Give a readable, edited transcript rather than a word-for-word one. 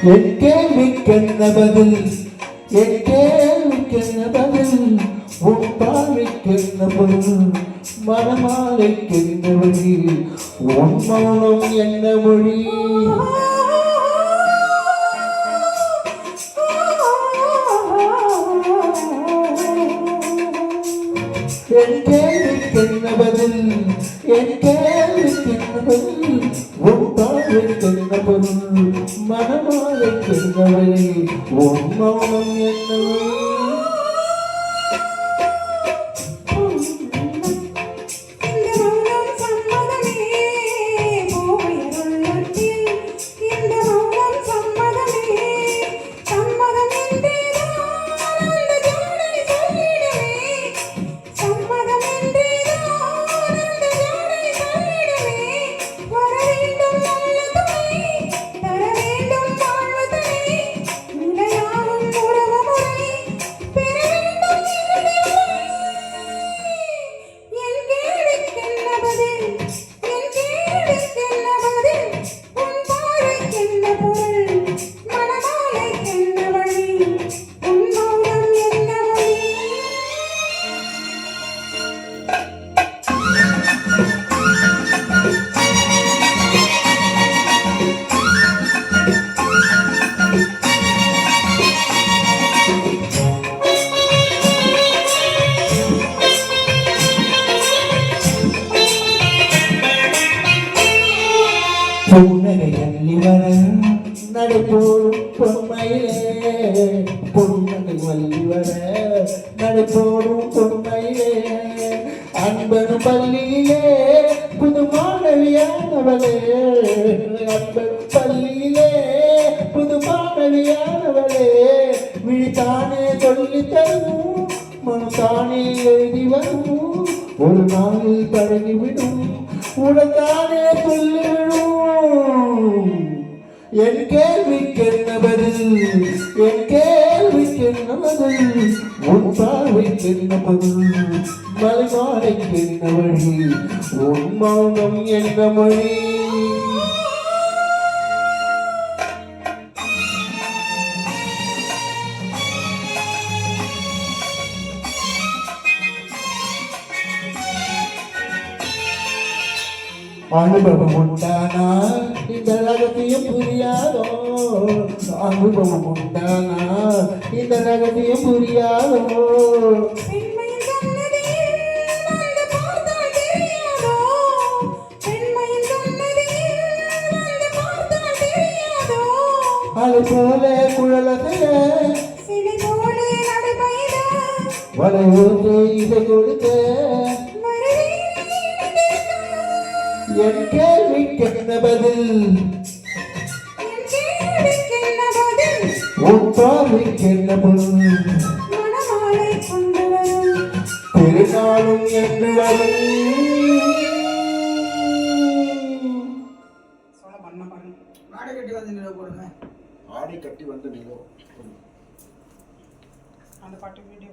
என் கேள்விக்கென்ன பதில், என் கேள்விக்கென்ன பதில், உன் பார்வைக்கென்ன பொருள், மனமாலைக்கென்ன வழி, உன் மௌனம் என்ன மொழி. என் கேள்விக்கென்ன பதில், என் கேள்விக்கென்ன பதில், உன் பார்வைக்கென்ன பொருள், மனமாலைக்கென்ன வழி, உன் மௌனம் என்ன வழி. புன்னகை அள்ளி வர நடைபோடும் பொன்மையிலே, புன்னகை வள்ளி வர நடைபோடும் பொன்மையிலே, அன்பனும் பள்ளியிலே புது மாணவியானவளே, அன்பனும் பள்ளியிலே புது மாணவியானவளே, விழித்தானே சொல்லி தரும் மனத்தானே எழுதி வரும், ஒரு நாளில் பழகிவிடும் உடத்தானே சொல்லிவிடும். என் கேள்விக்கென்ன பதில், என் கேள்விக்கென்ன பதில், உன் பார்வைக்கென்ன பதில், மலைமாலைக்கென்ன வழி, உன் மௌனம் என்ன மொழி. அனுபவம் உண்டானால் இந்த ரகசியம் புரியாதோ, அனுபவம் உண்டானால் இந்த ரகசியம் புரியாதோ. அது போல குழலதைய வளையோசை இதை கொடுக்க, என் கேள்விக்கென்ன பதில், உன் பார்வைக்கென்ன பொருள், திருநாளும் என்று வரும். ஆடை கட்டி வந்து நிலோ அந்த பாட்டு வீடியோ